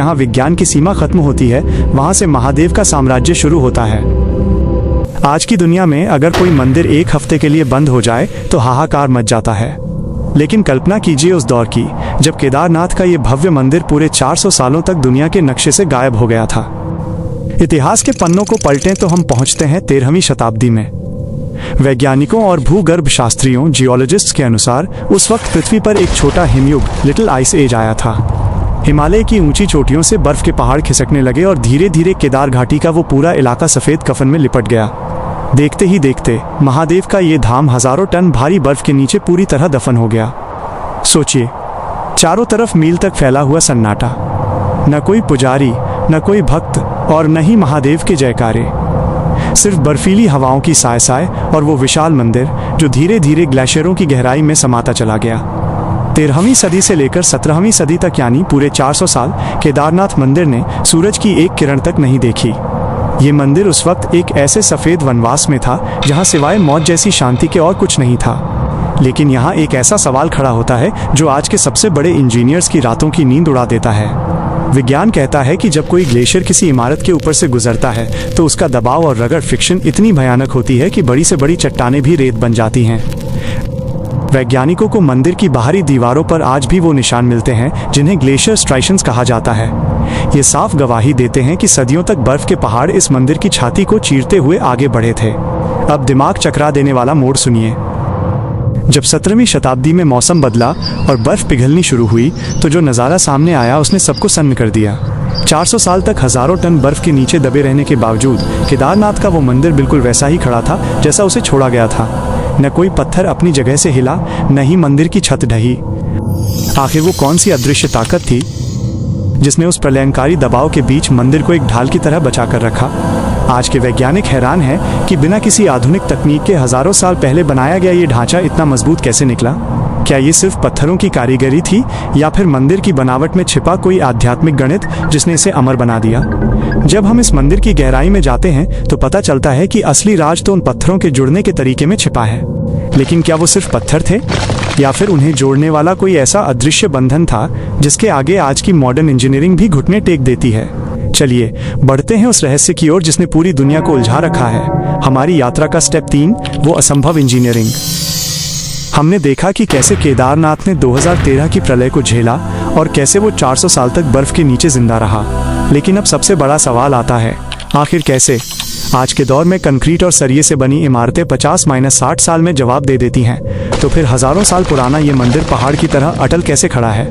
जहाँ विज्ञान की सीमा खत्म होती है, वहाँ से महादेव का साम्राज्य शुरू होता है। आज की दुनिया में अगर कोई मंदिर एक हफ्ते के लिए बंद हो जाए तो हाहाकार मच जाता है, लेकिन कल्पना कीजिए उस दौर की जब केदारनाथ का ये भव्य मंदिर पूरे 400 सालों तक दुनिया के नक्शे से गायब हो गया था। इतिहास के पन्नों को पलटें तो हम पहुंचते हैं 13वीं शताब्दी में। वैज्ञानिकों और भूगर्भ शास्त्रियों जियोलॉजिस्ट्स के अनुसार उस वक्त पृथ्वी पर एक छोटा हिमयुग लिटिल आइस एज आया था। हिमालय की ऊंची चोटियों से बर्फ के पहाड़ खिसकने लगे और धीरे धीरे केदार घाटी का वो पूरा इलाका सफेद कफन में लिपट गया। देखते ही देखते महादेव का ये धाम हजारों टन भारी बर्फ के नीचे पूरी तरह दफन हो गया। सोचिए, चारों तरफ मील तक फैला हुआ सन्नाटा, न कोई पुजारी, न कोई भक्त और न ही महादेव के जयकारे, सिर्फ बर्फीली हवाओं की साय साय और वो विशाल मंदिर जो धीरे धीरे ग्लेशियरों की गहराई में समाता चला गया। 13वीं सदी से लेकर 17वीं सदी तक यानी पूरे 400 साल केदारनाथ मंदिर ने सूरज की एक किरण तक नहीं देखी। ये मंदिर उस वक्त एक ऐसे सफ़ेद वनवास में था जहाँ सिवाय मौत जैसी शांति के और कुछ नहीं था। लेकिन यहाँ एक ऐसा सवाल खड़ा होता है जो आज के सबसे बड़े इंजीनियर्स की रातों की नींद उड़ा देता है। विज्ञान कहता है कि जब कोई ग्लेशियर किसी इमारत के ऊपर से गुजरता है तो उसका दबाव और रगड़ फ्रिक्शन इतनी भयानक होती है कि बड़ी से बड़ी चट्टानें भी रेत बन जाती हैं। वैज्ञानिकों को मंदिर की बाहरी दीवारों पर आज भी वो निशान मिलते हैं जिन्हें ग्लेशियर स्ट्राइशंस कहा जाता है। ये साफ गवाही देते हैं कि सदियों तक बर्फ के पहाड़ इस मंदिर की छाती को चीरते हुए आगे बढ़े थे। अब दिमाग चकरा देने वाला मोड़ सुनिए। जब 17वीं शताब्दी में मौसम बदला और बर्फ पिघलनी शुरू हुई तो जो नज़ारा सामने आया उसने सबको सन्न कर दिया। 400 साल तक हजारों टन बर्फ के नीचे दबे रहने के बावजूद केदारनाथ का वो मंदिर बिल्कुल वैसा ही खड़ा था जैसा उसे छोड़ा गया था। न कोई पत्थर अपनी जगह से हिला, न ही मंदिर की छत ढही। आखिर वो कौन सी अदृश्य ताकत थी जिसने उस प्रलयंकारी दबाव के बीच मंदिर को एक ढाल की तरह बचा कर रखा? आज के वैज्ञानिक हैरान हैं कि बिना किसी आधुनिक तकनीक के हजारों साल पहले बनाया गया ये ढांचा इतना मजबूत कैसे निकला। क्या ये सिर्फ पत्थरों की कारीगरी थी या फिर मंदिर की बनावट में छिपा कोई आध्यात्मिक गणित जिसने इसे अमर बना दिया? जब हम इस मंदिर की गहराई में जाते हैं तो पता चलता है कि असली राज तो उन पत्थरों के जुड़ने के तरीके में छिपा है। लेकिन क्या वो सिर्फ पत्थर थे या फिर उन्हें जोड़ने वाला कोई ऐसा अदृश्य बंधन था जिसके आगे आज की मॉडर्न इंजीनियरिंग भी घुटने टेक देती है? चलिए बढ़ते हैं उस रहस्य की ओर जिसने पूरी दुनिया को उलझा रखा है। हमारी यात्रा का स्टेप 3, वो असंभव इंजीनियरिंग। हमने देखा कि कैसे केदारनाथ ने 2013 की प्रलय को झेला और कैसे वो 400 साल तक बर्फ के नीचे जिंदा रहा। लेकिन अब सबसे बड़ा सवाल आता है, आखिर कैसे? आज के दौर में कंक्रीट और सरिये से बनी इमारतें 50-60 साल में जवाब दे देती हैं, तो फिर हजारों साल पुराना ये मंदिर पहाड़ की तरह अटल कैसे खड़ा है?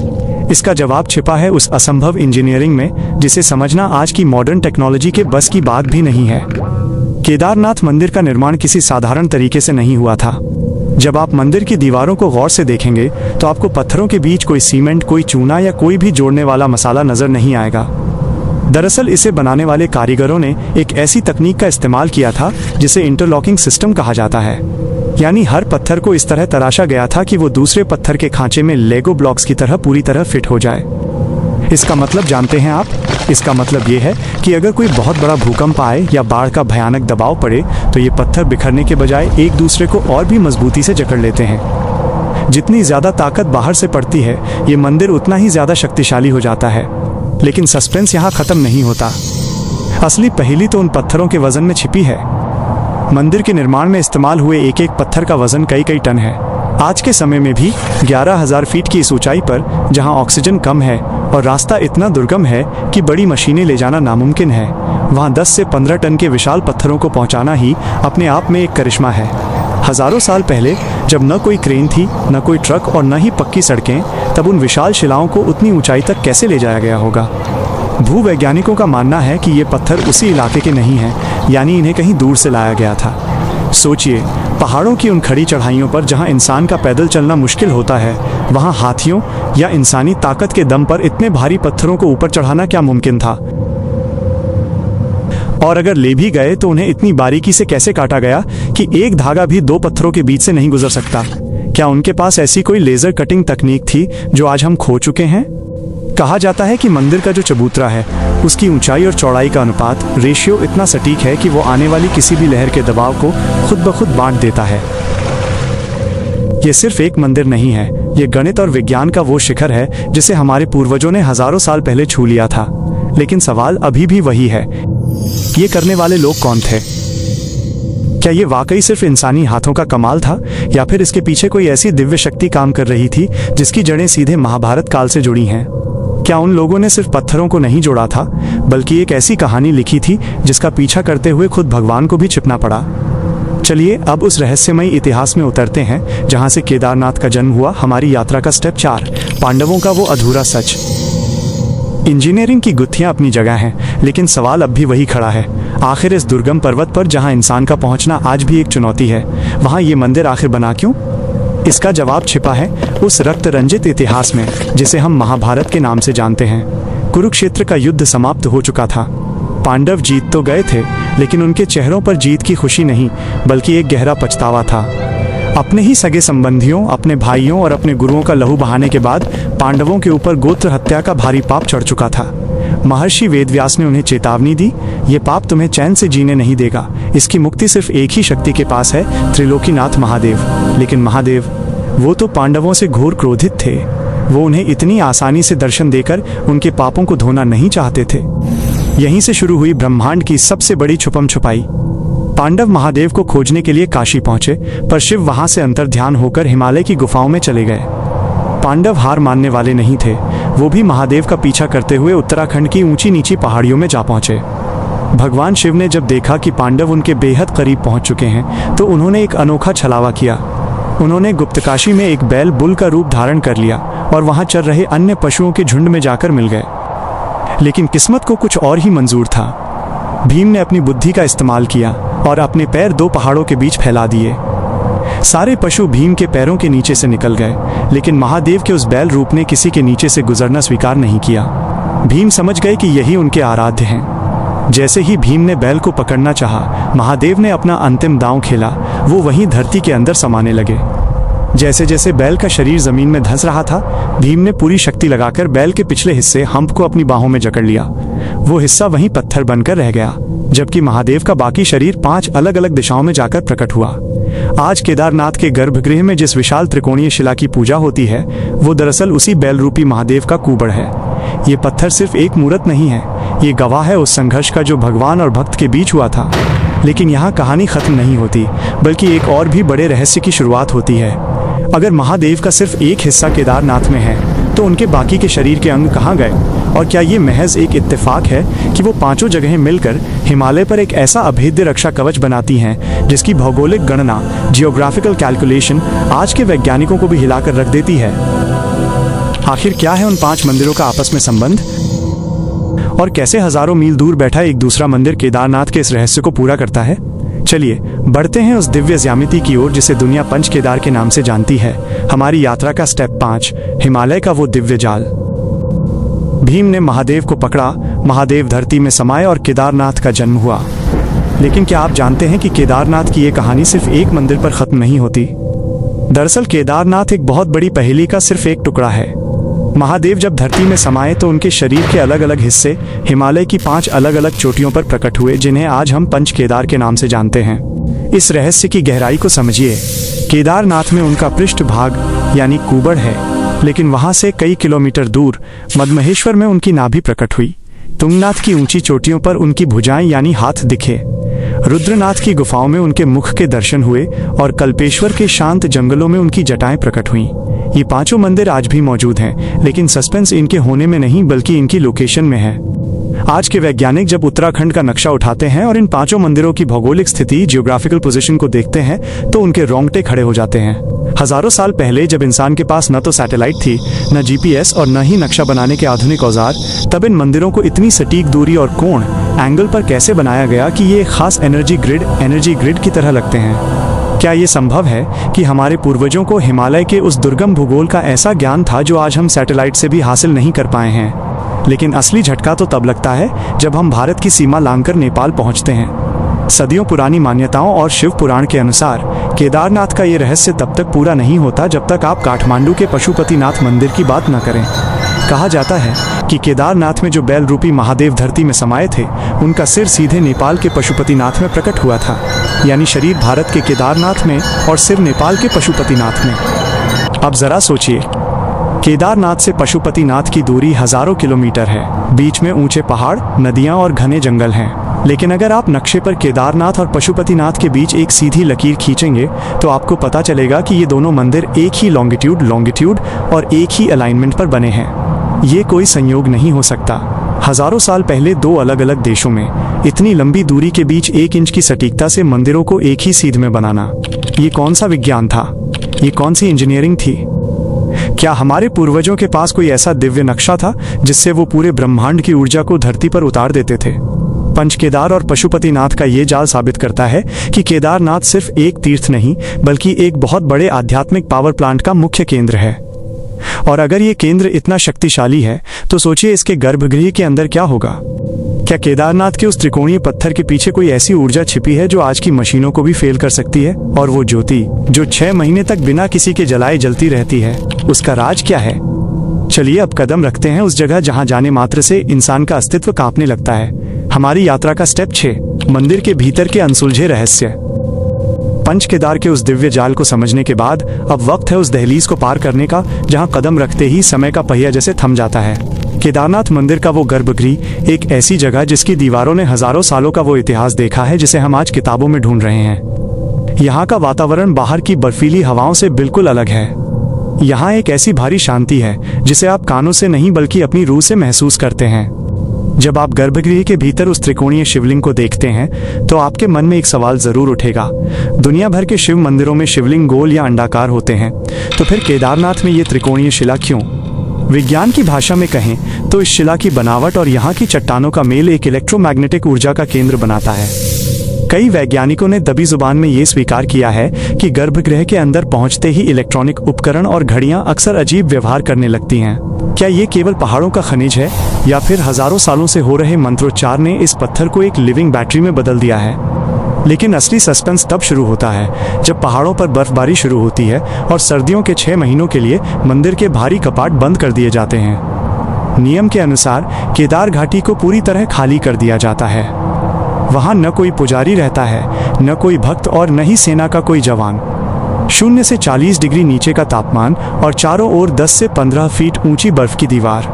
इसका जवाब छिपा है उस असंभव इंजीनियरिंग में जिसे समझना आज की मॉडर्न टेक्नोलॉजी के बस की बात भी नहीं है। केदारनाथ मंदिर का निर्माण किसी साधारण तरीके से नहीं हुआ था। जब आप मंदिर की दीवारों को गौर से देखेंगे तो आपको पत्थरों के बीच कोई सीमेंट, कोई चूना या कोई भी जोड़ने वाला मसाला नजर नहीं आएगा। दरअसल इसे बनाने वाले कारीगरों ने एक ऐसी तकनीक का इस्तेमाल किया था जिसे इंटरलॉकिंग सिस्टम कहा जाता है। यानी हर पत्थर को इस तरह तराशा गया था कि वो दूसरे पत्थर के खांचे में लेगो ब्लॉक्स की तरह पूरी तरह फिट हो जाए। इसका मतलब जानते हैं आप? इसका मतलब ये है कि अगर कोई बहुत बड़ा भूकंप आए या बाढ़ का भयानक दबाव पड़े तो ये पत्थर बिखरने के बजाय एक दूसरे को और भी मजबूती से जकड़ लेते हैं। जितनी ज़्यादा ताकत बाहर से पड़ती है ये मंदिर उतना ही ज़्यादा शक्तिशाली हो जाता है। लेकिन सस्पेंस यहाँ ख़त्म नहीं होता। असली पहेली तो उन पत्थरों के वजन में छिपी है। मंदिर के निर्माण में इस्तेमाल हुए एक एक पत्थर का वजन कई टन है। आज के समय में भी 11,000 फीट की इस ऊंचाई पर जहां ऑक्सीजन कम है और रास्ता इतना दुर्गम है कि बड़ी मशीनें ले जाना नामुमकिन है, वहां 10 से 15 टन के विशाल पत्थरों को पहुंचाना ही अपने आप में एक करिश्मा है। हजारों साल पहले जब न कोई क्रेन थी, न कोई ट्रक और न ही पक्की सड़कें, तब उन विशाल शिलाओं को उतनी ऊंचाई तक कैसे ले जाया गया होगा? भूवैज्ञानिकों का मानना है कि ये पत्थर उसी इलाके के नहीं हैं, यानी इन्हें कहीं दूर से लाया गया था। सोचिए, पहाड़ों की उन खड़ी चढ़ाइयों पर जहां इंसान का पैदल चलना मुश्किल होता है, वहां हाथियों या इंसानी ताकत के दम पर इतने भारी पत्थरों को ऊपर चढ़ाना क्या मुमकिन था? और अगर ले भी गए तो उन्हें इतनी बारीकी से कैसे काटा गया कि एक धागा भी दो पत्थरों के बीच से नहीं गुजर सकता? क्या उनके पास ऐसी कोई लेजर कटिंग तकनीक थी जो आज हम खो चुके हैं? कहा जाता है कि मंदिर का जो चबूतरा है उसकी ऊंचाई और चौड़ाई का अनुपात रेशियो इतना सटीक है कि वो आने वाली किसी भी लहर के दबाव को खुद ब खुद बांट देता है। ये सिर्फ एक मंदिर नहीं है, ये गणित और विज्ञान का वो शिखर है जिसे हमारे पूर्वजों ने हजारों साल पहले छू लिया था। लेकिन सवाल अभी भी वही है, ये करने वाले लोग कौन थे? क्या ये वाकई सिर्फ इंसानी हाथों का कमाल था, या फिर इसके पीछे कोई ऐसी दिव्य शक्ति काम कर रही थी जिसकी जड़ें सीधे महाभारत काल से जुड़ी हैं? क्या उन लोगों ने सिर्फ पत्थरों को नहीं जोड़ा था, बल्कि एक ऐसी कहानी लिखी थी जिसका पीछा करते हुए खुद भगवान को भी छिपना पड़ा? चलिए अब उस रहस्यमयी इतिहास में उतरते हैं जहां से केदारनाथ का जन्म हुआ। हमारी यात्रा का स्टेप 4, पांडवों का वो अधूरा सच। इंजीनियरिंग की गुत्थियां अपनी जगह हैं, लेकिन सवाल अब भी वही खड़ा है। आखिर इस दुर्गम पर्वत पर जहां इंसान का पहुंचना आज भी एक चुनौती है, वहां ये मंदिर आखिर बना क्यों? इसका जवाब छिपा है उस रक्त रंजित इतिहास में जिसे हम महाभारत के नाम से जानते हैं। कुरुक्षेत्र का युद्ध समाप्त हो चुका था। पांडव जीत तो गए थे, लेकिन उनके चेहरों पर जीत की खुशी नहीं, बल्कि एक गहरा पछतावा था। अपने ही सगे संबंधियों, अपने भाइयों और अपने गुरुओं का लहू बहाने के बाद पांडवों के ऊपर गोत्र हत्या का भारी पाप चढ़ चुका था। महर्षि वेदव्यास ने उन्हें चेतावनी दी, ये पाप तुम्हें चैन से जीने नहीं देगा। इसकी मुक्ति सिर्फ एक ही शक्ति के पास है, त्रिलोकीनाथ महादेव। लेकिन महादेव, वो तो पांडवों से घोर क्रोधित थे। वो उन्हें इतनी आसानी से दर्शन देकर उनके पापों को धोना नहीं चाहते थे। यहीं से शुरू हुई ब्रह्मांड की सबसे बड़ी छुपम छुपाई। पांडव महादेव को खोजने के लिए काशी पहुंचे, पर शिव वहां से अंतर्ध्यान होकर हिमालय की गुफाओं में चले गए। पांडव हार मानने वाले नहीं थे। वो भी महादेव का पीछा करते हुए उत्तराखंड की ऊंची नीची पहाड़ियों में जा पहुंचे। भगवान शिव ने जब देखा कि पांडव उनके बेहद करीब पहुंच चुके हैं, तो उन्होंने एक अनोखा छलावा किया। उन्होंने गुप्तकाशी में एक बैल बुल का रूप धारण कर लिया और वहां चल रहे अन्य पशुओं के झुंड में जाकर मिल गए। लेकिन किस्मत को कुछ और ही मंजूर था। भीम ने अपनी बुद्धि का इस्तेमाल किया और अपने पैर 2 पहाड़ों के बीच फैला दिए। सारे पशु भीम के पैरों के नीचे से निकल गए, लेकिन महादेव के उस बैल रूप ने किसी के नीचे से गुजरना स्वीकार नहीं किया। भीम समझ गए कि यही उनके आराध्य हैं। जैसे ही भीम ने बैल को पकड़ना चाहा, महादेव ने अपना अंतिम दांव खेला। वो वहीं धरती के अंदर समाने लगे। जैसे जैसे बैल का शरीर जमीन में धंस रहा था, भीम ने पूरी शक्ति लगाकर बैल के पिछले हिस्से हम्प को अपनी बाहों में जकड़ लिया। वो हिस्सा वहीं पत्थर बनकर रह गया, जबकि महादेव का बाकी शरीर 5 अलग अलग दिशाओं में जाकर प्रकट हुआ। आज केदारनाथ के गर्भगृह में जिस विशाल त्रिकोणीय शिला की पूजा होती है, वो दरअसल उसी बैल रूपी महादेव का कुबड़ है। ये पत्थर सिर्फ एक मूर्त नहीं है, ये गवाह है उस संघर्ष का जो भगवान और भक्त के बीच हुआ था। लेकिन यहाँ कहानी खत्म नहीं होती, बल्कि एक और भी बड़े रहस्य की शुरुआत होती है। अगर महादेव का सिर्फ एक हिस्सा केदारनाथ में है, तो उनके बाकी के शरीर के अंग कहाँ गए? और क्या ये महज एक इत्तेफाक है कि वो 5 जगहें मिलकर हिमालय पर एक ऐसा अभेद्य रक्षा कवच बनाती हैं जिसकी भौगोलिक गणना, जियोग्राफिकल कैलकुलेशन आज के वैज्ञानिकों को भी हिलाकर रख देती है? आखिर क्या है उन 5 मंदिरों का आपस में संबंध, और कैसे हजारों मील दूर बैठा एक दूसरा मंदिर केदारनाथ के इस रहस्य को पूरा करता है? चलिए बढ़ते हैं उस दिव्य ज्यामिति की ओर जिसे दुनिया पंच केदार के नाम से जानती है। हमारी यात्रा का स्टेप 5, हिमालय का वो दिव्य जाल। भीम ने महादेव को पकड़ा, महादेव धरती में समाये और केदारनाथ का जन्म हुआ। लेकिन क्या आप जानते हैं कि केदारनाथ की ये कहानी सिर्फ एक मंदिर पर खत्म नहीं होती? दरअसल केदारनाथ एक बहुत बड़ी पहेली का सिर्फ एक टुकड़ा है। महादेव जब धरती में समाये तो उनके शरीर के अलग अलग हिस्से हिमालय की 5 अलग अलग चोटियों पर प्रकट हुए, जिन्हें आज हम पंच केदार के नाम से जानते हैं। इस रहस्य की गहराई को समझिए। केदारनाथ में उनका पृष्ठभाग यानी कुबड़ है, लेकिन वहां से कई किलोमीटर दूर मदमहेश्वर में उनकी नाभि प्रकट हुई। तुंगनाथ की ऊंची चोटियों पर उनकी भुजाएं यानी हाथ दिखे। रुद्रनाथ की गुफाओं में उनके मुख के दर्शन हुए और कल्पेश्वर के शांत जंगलों में उनकी जटाएं प्रकट हुईं। ये 5 मंदिर आज भी मौजूद हैं, लेकिन सस्पेंस इनके होने में नहीं बल्कि इनकी लोकेशन में है। आज के वैज्ञानिक जब उत्तराखंड का नक्शा उठाते हैं और इन 5 मंदिरों की भौगोलिक स्थिति, जियोग्राफिकल पोजीशन को देखते हैं, तो उनके रोंगटे खड़े हो जाते हैं। हजारों साल पहले जब इंसान के पास न तो सैटेलाइट थी, न जीपीएस और न ही नक्शा बनाने के आधुनिक औजार, तब इन मंदिरों को इतनी सटीक दूरी और कोण, एंगल पर कैसे बनाया गया कि ये खास एनर्जी ग्रिड की तरह लगते हैं? क्या ये संभव है कि हमारे पूर्वजों को हिमालय के उस दुर्गम भूगोल का ऐसा ज्ञान था जो आज हम सैटेलाइट से भी हासिल नहीं कर पाए हैं? लेकिन असली झटका तो तब लगता है जब हम भारत की सीमा लांघकर नेपाल पहुंचते हैं। सदियों पुरानी मान्यताओं और शिव पुराण के अनुसार केदारनाथ का ये रहस्य तब तक पूरा नहीं होता जब तक आप काठमांडू के पशुपतिनाथ मंदिर की बात न करें। कहा जाता है कि केदारनाथ में जो बैल रूपी महादेव धरती में समाये थे, उनका सिर सीधे नेपाल के पशुपतिनाथ में प्रकट हुआ था। यानी शरीर भारत के केदारनाथ में और सिर नेपाल के पशुपतिनाथ में। अब जरा सोचिए, केदारनाथ से पशुपतिनाथ की दूरी हजारों किलोमीटर है। बीच में ऊंचे पहाड़, नदियां और घने जंगल हैं। लेकिन अगर आप नक्शे पर केदारनाथ और पशुपतिनाथ के बीच एक सीधी लकीर खींचेंगे तो आपको पता चलेगा कि ये दोनों मंदिर एक ही लॉन्गिट्यूड और एक ही अलाइनमेंट पर बने हैं। ये कोई संयोग नहीं हो सकता। हजारों साल पहले दो अलग अलग देशों में इतनी लंबी दूरी के बीच 1 इंच की सटीकता से मंदिरों को एक ही सीध में बनाना, ये कौन सा विज्ञान था? ये कौन सी इंजीनियरिंग थी? क्या हमारे पूर्वजों के पास कोई ऐसा दिव्य नक्शा था जिससे वो पूरे ब्रह्मांड की ऊर्जा को धरती पर उतार देते थे? पंचकेदार और पशुपतिनाथ का ये जाल साबित करता है कि केदारनाथ सिर्फ एक तीर्थ नहीं बल्कि एक बहुत बड़े आध्यात्मिक पावर प्लांट का मुख्य केंद्र है। और अगर ये केंद्र इतना शक्तिशाली है तो सोचिए इसके गर्भगृह के अंदर क्या होगा। क्या केदारनाथ के उस त्रिकोणीय पत्थर के पीछे कोई ऐसी ऊर्जा छिपी है जो आज की मशीनों को भी फेल कर सकती है? और वो ज्योति जो 6 महीने तक बिना किसी के जलाए जलती रहती है, उसका राज क्या है? चलिए अब कदम रखते हैं उस जगह जहां जाने मात्र से इंसान का अस्तित्व कांपने लगता है। हमारी यात्रा का स्टेप 6, मंदिर के भीतर के अनसुलझे रहस्य। पंचकेदार के उस दिव्य जाल को समझने के बाद अब वक्त है उस दहलीज को पार करने का जहां कदम रखते ही समय का पहिया जैसे थम जाता है। केदारनाथ मंदिर का वो गर्भगृह एक ऐसी जगह जिसकी दीवारों ने हजारों सालों का वो इतिहास देखा है जिसे हम आज किताबों में ढूंढ रहे हैं। यहाँ का वातावरण बाहर की बर्फीली हवाओं से बिल्कुल अलग है। यहाँ एक ऐसी भारी शांति है जिसे आप कानों से नहीं बल्कि अपनी रूह से महसूस करते हैं। जब आप गर्भगृह के भीतर उस त्रिकोणीय शिवलिंग को देखते हैं तो आपके मन में एक सवाल जरूर उठेगा। दुनिया भर के शिव मंदिरों में शिवलिंग गोल या अंडाकार होते हैं, तो फिर केदारनाथ में ये त्रिकोणीय शिला क्यों? विज्ञान की भाषा में कहें तो इस शिला की बनावट और यहाँ की चट्टानों का मेल एक इलेक्ट्रोमैग्नेटिक ऊर्जा का केंद्र बनाता है। कई वैज्ञानिकों ने दबी जुबान में ये स्वीकार किया है कि गर्भगृह के अंदर पहुंचते ही इलेक्ट्रॉनिक उपकरण और घड़ियां अक्सर अजीब व्यवहार करने लगती हैं। क्या ये केवल पहाड़ों का खनिज है या फिर हजारों सालों से हो रहे मंत्रोच्चार ने इस पत्थर को एक लिविंग बैटरी में बदल दिया है? लेकिन असली सस्पेंस तब शुरू होता है जब पहाड़ों पर बर्फबारी शुरू होती है और सर्दियों के 6 महीनों के लिए मंदिर के भारी कपाट बंद कर दिए जाते हैं। नियम के अनुसार केदार घाटी को पूरी तरह खाली कर दिया जाता है। वहां न कोई पुजारी रहता है, न कोई भक्त और न ही सेना का कोई जवान। 0 से 40 डिग्री नीचे का तापमान और चारों ओर 10 से 15 फीट ऊंची बर्फ की दीवार।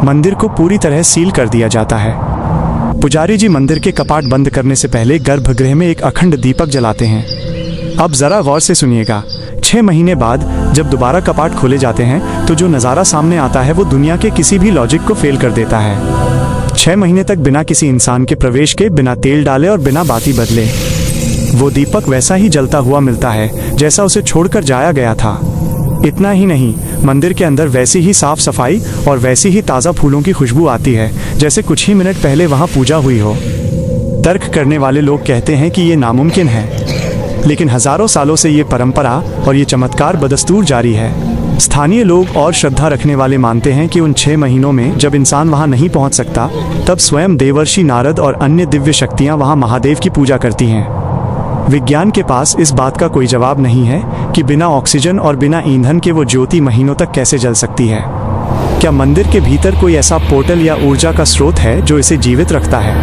मंदिर को पूरी तरह सील कर दिया जाता है। पुजारी जी मंदिर के कपाट बंद करने से पहले गर्भगृह में एक अखंड दीपक जलाते हैं। अब जरा गौर से सुनिएगा। 6 महीने बाद जब दोबारा कपाट खोले जाते हैं तो जो नज़ारा सामने आता है वो दुनिया के किसी भी लॉजिक को फेल कर देता है। 6 महीने तक बिना किसी इंसान के प्रवेश के, बिना तेल डाले और बिना बाती बदले वो दीपक वैसा ही जलता हुआ मिलता है जैसा उसे छोड़कर जाया गया था। इतना ही नहीं, मंदिर के अंदर वैसी ही साफ सफाई और वैसी ही ताज़ा फूलों की खुशबू आती है जैसे कुछ ही मिनट पहले वहाँ पूजा हुई हो। तर्क करने वाले लोग कहते हैं कि ये नामुमकिन है, लेकिन हजारों सालों से ये परंपरा और ये चमत्कार बदस्तूर जारी है। स्थानीय लोग और श्रद्धा रखने वाले मानते हैं कि उन 6 महीनों में जब इंसान वहाँ नहीं पहुँच सकता तब स्वयं देवर्षि नारद और अन्य दिव्य शक्तियाँ वहाँ महादेव की पूजा करती हैं। विज्ञान के पास इस बात का कोई जवाब नहीं है कि बिना ऑक्सीजन और बिना ईंधन के वो ज्योति महीनों तक कैसे जल सकती है। क्या मंदिर के भीतर कोई ऐसा पोर्टल या ऊर्जा का स्रोत है जो इसे जीवित रखता है?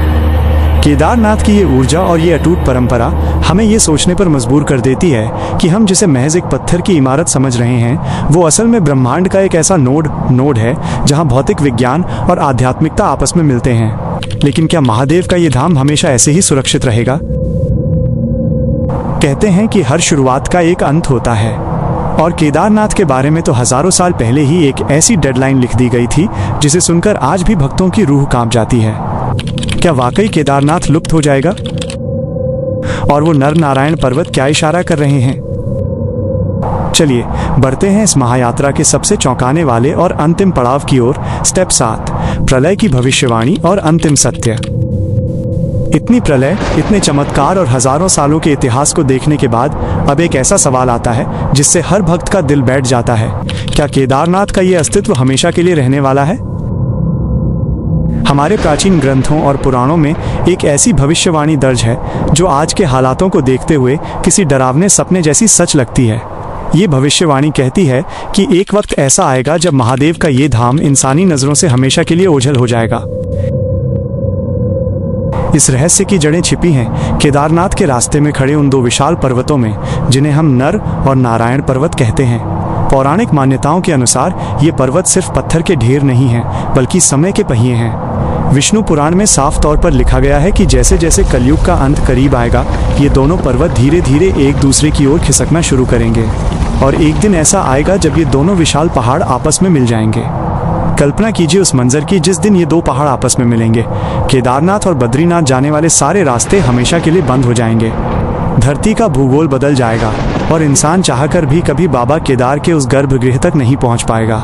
केदारनाथ की ये ऊर्जा और ये अटूट परंपरा हमें ये सोचने पर मजबूर कर देती है कि हम जिसे महज एक पत्थर की इमारत समझ रहे हैं वो असल में ब्रह्मांड का एक ऐसा नोड है जहाँ भौतिक विज्ञान और आध्यात्मिकता आपस में मिलते हैं। लेकिन क्या महादेव का ये धाम हमेशा ऐसे ही सुरक्षित रहेगा? कहते हैं कि हर शुरुआत का एक अंत होता है, और केदारनाथ के बारे में तो हजारों साल पहले ही एक ऐसी डेडलाइन लिख दी गई थी जिसे सुनकर आज भी भक्तों की रूह कांप जाती है। क्या वाकई केदारनाथ लुप्त हो जाएगा? और वो नर नारायण पर्वत क्या इशारा कर रहे हैं? चलिए बढ़ते हैं इस महायात्रा के सबसे चौंकाने वाले और अंतिम पड़ाव की ओर। स्टेप 7, प्रलय की भविष्यवाणी और अंतिम सत्य। इतनी प्रलय, इतने चमत्कार और हजारों सालों के इतिहास को देखने के बाद अब एक ऐसा सवाल आता है जिससे हर भक्त का दिल बैठ जाता है। क्या केदारनाथ का ये अस्तित्व हमेशा के लिए रहने वाला है? हमारे प्राचीन ग्रंथों और पुराणों में एक ऐसी भविष्यवाणी दर्ज है जो आज के हालातों को देखते हुए किसी डरावने सपने जैसी सच लगती है। ये भविष्यवाणी कहती है कि एक वक्त ऐसा आएगा जब महादेव का ये धाम इंसानी नजरों से हमेशा के लिए ओझल हो जाएगा। इस रहस्य की जड़ें छिपी हैं केदारनाथ के रास्ते में खड़े उन 2 विशाल पर्वतों में जिन्हें हम नर और नारायण पर्वत कहते हैं। पौराणिक मान्यताओं के अनुसार ये पर्वत सिर्फ पत्थर के ढेर नहीं हैं, बल्कि समय के पहिए हैं। विष्णु पुराण में साफ तौर पर लिखा गया है कि जैसे जैसे कलयुग का अंत करीब आएगा, ये दोनों पर्वत धीरे धीरे एक दूसरे की ओर खिसकना शुरू करेंगे और एक दिन ऐसा आएगा जब ये दोनों विशाल पहाड़ आपस में मिल जाएंगे। कल्पना कीजिए उस मंजर की जिस दिन ये दो पहाड़ आपस में मिलेंगे। केदारनाथ और बद्रीनाथ जाने वाले सारे रास्ते हमेशा के लिए बंद हो जाएंगे। धरती का भूगोल बदल जाएगा और इंसान चाहकर भी कभी बाबा केदार के उस गर्भगृह तक नहीं पहुंच पाएगा।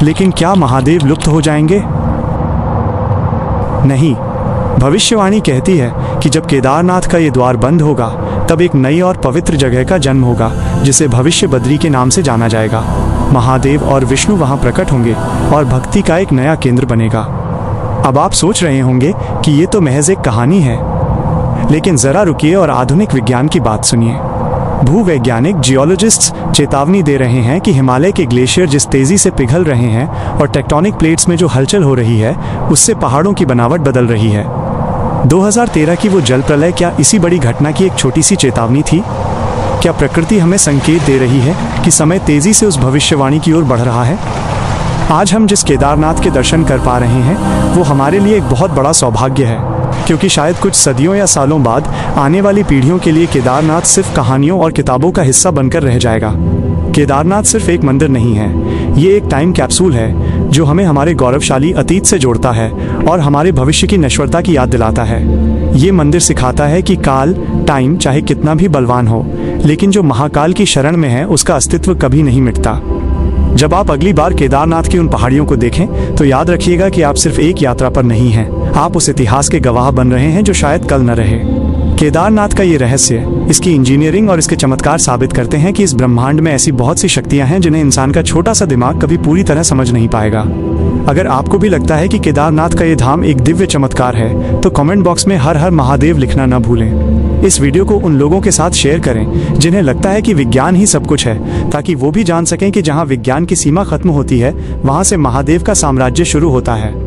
लेकिन क्या महादेव लुप्त हो जाएंगे? नहीं। भविष्यवाणी कहती है कि जब केदारनाथ का ये द्वार बंद होगा, तब एक नई और पवित्र जगह का जन्म होगा जिसे भविष्य बद्री के नाम से जाना जाएगा। महादेव और विष्णु वहां प्रकट होंगे और भक्ति का एक नया केंद्र बनेगा। अब आप सोच रहे होंगे कि ये तो महज एक कहानी है, लेकिन जरा रुकिए और आधुनिक विज्ञान की बात सुनिए। भूवैज्ञानिक जियोलॉजिस्ट्स चेतावनी दे रहे हैं कि हिमालय के ग्लेशियर जिस तेजी से पिघल रहे हैं और टेक्टोनिक प्लेट्स में जो हलचल हो रही है, उससे पहाड़ों की बनावट बदल रही है। 2013 की वो जल प्रलय क्या इसी बड़ी घटना की एक छोटी सी चेतावनी थी? क्या प्रकृति हमें संकेत दे रही है कि समय तेजी से उस भविष्यवाणी की ओर बढ़ रहा है? आज हम जिस केदारनाथ के दर्शन कर पा रहे हैं, वो हमारे लिए एक बहुत बड़ा सौभाग्य है, क्योंकि शायद कुछ सदियों या सालों बाद आने वाली पीढ़ियों के लिए केदारनाथ सिर्फ कहानियों और किताबों का हिस्सा बनकर रह जाएगा। केदारनाथ सिर्फ एक मंदिर नहीं है, ये एक टाइम कैप्सूल है जो हमें हमारे गौरवशाली अतीत से जोड़ता है और हमारे भविष्य की नश्वरता की याद दिलाता है। ये मंदिर सिखाता है कि काल, टाइम चाहे कितना भी बलवान हो, लेकिन जो महाकाल की शरण में है उसका अस्तित्व कभी नहीं मिटता। जब आप अगली बार केदारनाथ की उन पहाड़ियों को देखें, तो याद रखिएगा कि आप सिर्फ एक यात्रा पर नहीं हैं, आप उस इतिहास के गवाह बन रहे हैं जो शायद कल न रहे। केदारनाथ का ये रहस्य, इसकी इंजीनियरिंग और इसके चमत्कार साबित करते हैं कि इस ब्रह्मांड में ऐसी बहुत सी शक्तियां हैं जिन्हें इंसान का छोटा सा दिमाग कभी पूरी तरह समझ नहीं पाएगा। अगर आपको भी लगता है कि केदारनाथ का ये धाम एक दिव्य चमत्कार है, तो कमेंट बॉक्स में हर हर महादेव लिखना न भूलें। इस वीडियो को उन लोगों के साथ शेयर करें जिन्हें लगता है कि विज्ञान ही सब कुछ है, ताकि वो भी जान सकें कि जहां विज्ञान की सीमा खत्म होती है, वहां से महादेव का साम्राज्य शुरू होता है।